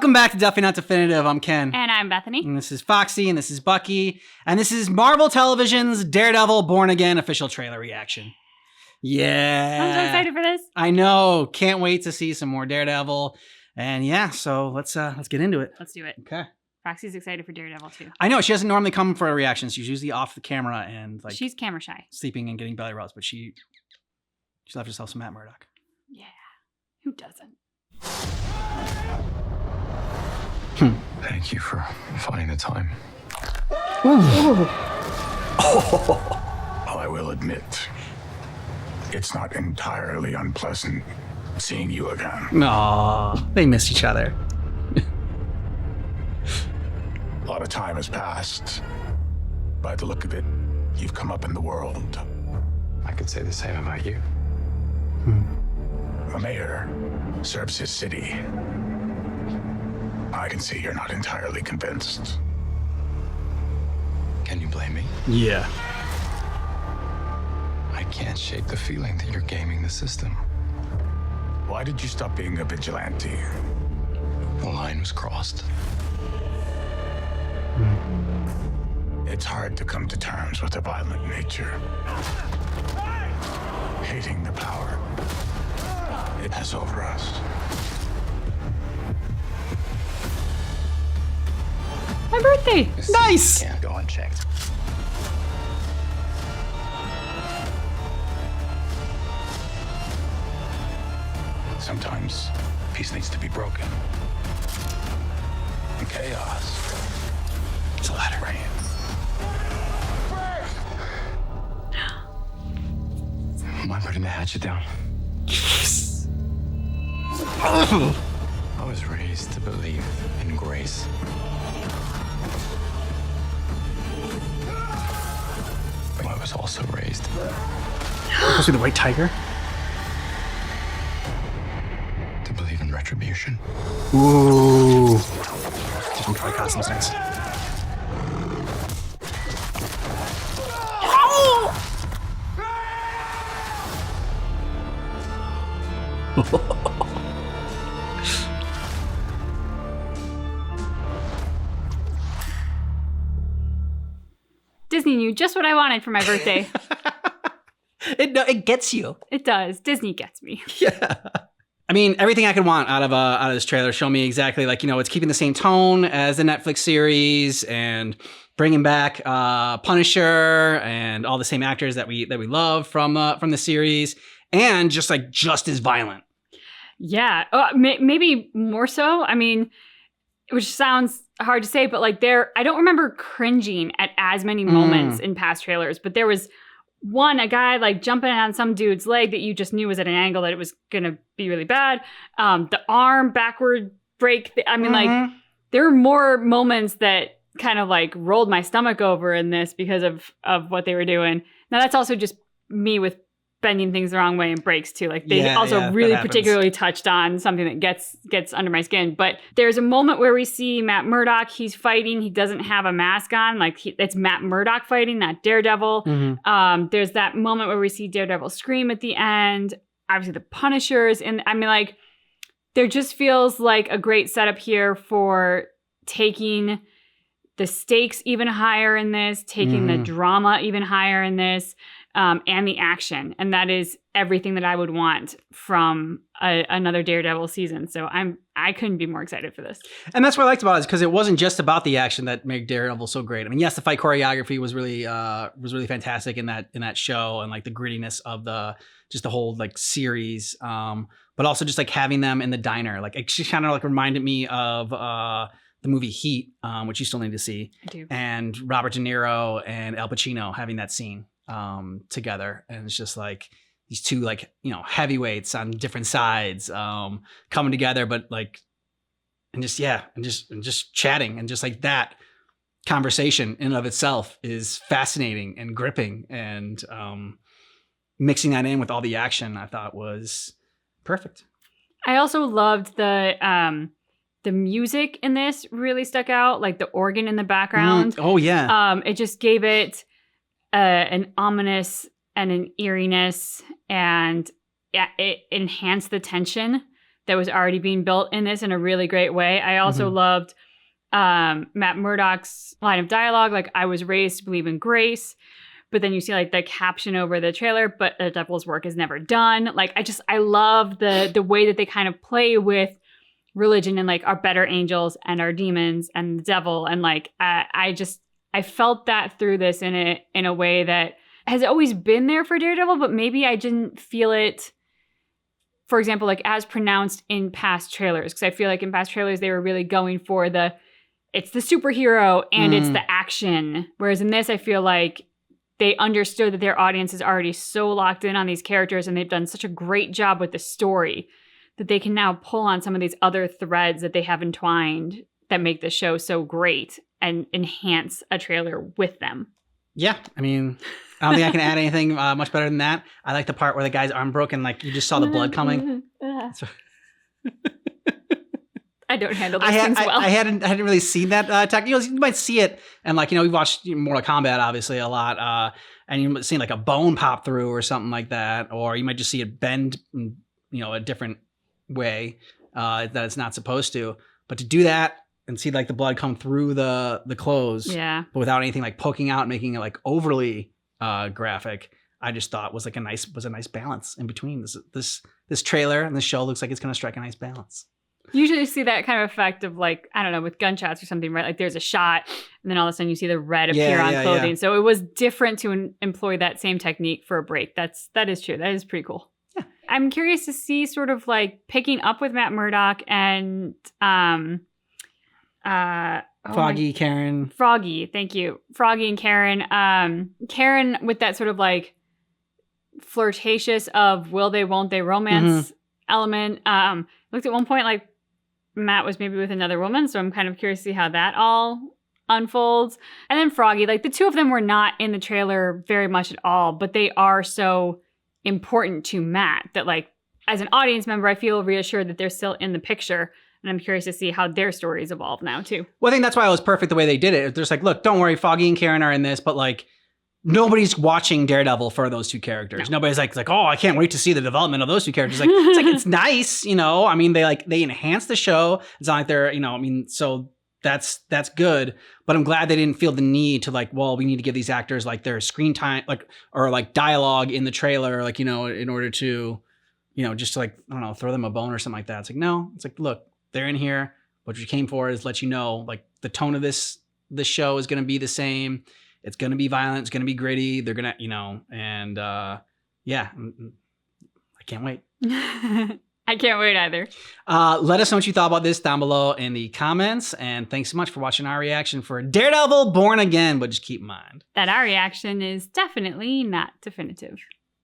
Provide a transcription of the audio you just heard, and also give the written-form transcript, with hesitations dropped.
Welcome back to Definitely Not Definitive. I'm Ken. And I'm Bethany. And this is Foxy, and this is Bucky. And this is Marvel Television's Daredevil Born Again official trailer reaction. Yeah. I'm so excited for this. I know. Can't wait to see some more Daredevil. And yeah, so let's get into it. Let's do it. Okay. Foxy's excited for Daredevil too. I know. She doesn't normally come for reactions. She's usually off the camera and like she's camera shy. Sleeping and getting belly rubs, but she left herself some Matt Murdock. Yeah. Who doesn't? Thank you for finding the time. I will admit, it's not entirely unpleasant seeing you again. Aw, they miss each other. A lot of time has passed. By the look of it, you've come up in the world. I could say the same about you. The mayor serves his city. I can see you're not entirely convinced. Can you blame me? Yeah. I can't shake the feeling that you're gaming the system. Why did you stop being a vigilante? The line was crossed. It's hard to come to terms with a violent nature. Hating the power it has over us. My birthday. Nice. Can't go unchecked. Sometimes peace needs to be broken. And chaos. It's a ladder. Rain. Am I putting the hatchet down? Yes. I was raised to believe in grace. But I was also raised Supposed to be the white tiger. to believe in retribution. Ooh. Different color costumes next. Disney knew just what I wanted for my birthday. It gets you. It does. Disney gets me. Yeah. I mean, everything I could want out of this trailer. Show me exactly it's keeping the same tone as the Netflix series and bringing back Punisher and all the same actors that we love from the series, and just as violent. Yeah. Maybe more so. I mean, which sounds hard to say, but I don't remember cringing at as many moments in past trailers, but there was a guy jumping on some dude's leg that you just knew was at an angle that it was going to be really bad. The arm backward break. I mean, there were more moments that kind of rolled my stomach over in this because of what they were doing. Now that's also just me with bending things the wrong way and breaks too. They really particularly touched on something that gets under my skin. But there's a moment where we see Matt Murdock. He's fighting. He doesn't have a mask on. It's Matt Murdock fighting, not Daredevil. There's that moment where we see Daredevil scream at the end. Obviously the Punishers. And I mean, there just feels like a great setup here for taking the stakes even higher in this, taking the drama even higher in this. And the action. And that is everything that I would want from another Daredevil season. So I couldn't be more excited for this. And that's what I liked about it, is because it wasn't just about the action that made Daredevil so great. I mean, yes, the fight choreography was really fantastic in that show, and the grittiness of the whole series. But also just having them in the diner. It just kind of reminded me of the movie Heat, which you still need to see. I do. And Robert De Niro and Al Pacino having that scene together, and it's just these two heavyweights on different sides coming together, but and just chatting, and just that conversation in and of itself is fascinating and gripping, and mixing that in with all the action I thought was perfect. I also loved the music in this really stuck out, the organ in the background. Oh yeah. It just gave it an ominous and an eeriness, and it enhanced the tension that was already being built in this in a really great way. I also loved Matt Murdock's line of dialogue, like, I was raised to believe in grace. But then you see like the caption over the trailer, but the devil's work is never done. Like, I love the way that they kind of play with religion and like our better angels and our demons and the devil. And like, I felt that through this in a way that has always been there for Daredevil, but maybe I didn't feel it, for example, like as pronounced in past trailers. Because I feel like in past trailers, they were really going for it's the superhero and it's the action. Whereas in this, I feel like they understood that their audience is already so locked in on these characters and they've done such a great job with the story that they can now pull on some of these other threads that they have entwined that make the show so great and enhance a trailer with them. Yeah, I mean, I don't think I can add anything much better than that. I like the part where the guy's arm broke and like you just saw the blood coming. I don't handle those things well. I hadn't really seen that tech. You might see it, and like, we've watched Mortal Kombat obviously a lot, and you might see like a bone pop through or something like that, or you might just see it bend, a different way that it's not supposed to. But to do that and see like the blood come through the clothes, but without anything like poking out, making it like overly graphic, I just thought was a nice balance in between. This trailer and this show looks like it's going to strike a nice balance. Usually you see that kind of effect of like, I don't know, with gunshots or something, right? Like there's a shot and then all of a sudden you see the red appear on clothing. Yeah. So it was different to employ that same technique for a break. That is true. That is pretty cool. Yeah. I'm curious to see sort of like picking up with Matt Murdock and Froggy, Karen. Froggy, thank you. Froggy and Karen. Karen with that sort of like flirtatious of will they, won't they romance element. Looked at one point like Matt was maybe with another woman, so I'm kind of curious to see how that all unfolds. And then Froggy, like the two of them were not in the trailer very much at all, but they are so important to Matt that like as an audience member, I feel reassured that they're still in the picture. And I'm curious to see how their stories evolve now too. Well, I think that's why it was perfect the way they did it. They're just like, look, don't worry, Froggy and Karen are in this, but like nobody's watching Daredevil for those two characters. No. Nobody's like, oh, I can't wait to see the development of those two characters. Like, it's nice, I mean, they enhance the show. It's not like they're, so that's good. But I'm glad they didn't feel the need to like, well, we need to give these actors like their screen time, like, or like dialogue in the trailer, like, in order to, just to like, I don't know, throw them a bone or something like that. It's like, no, it's like, look, they're in here. What you came for is let you know, like the tone of this show is going to be the same. It's going to be violent. It's going to be gritty. They're going to, and yeah, I can't wait. I can't wait either. Let us know what you thought about this down below in the comments. And thanks so much for watching our reaction for Daredevil Born Again. But just keep in mind that our reaction is definitely not definitive.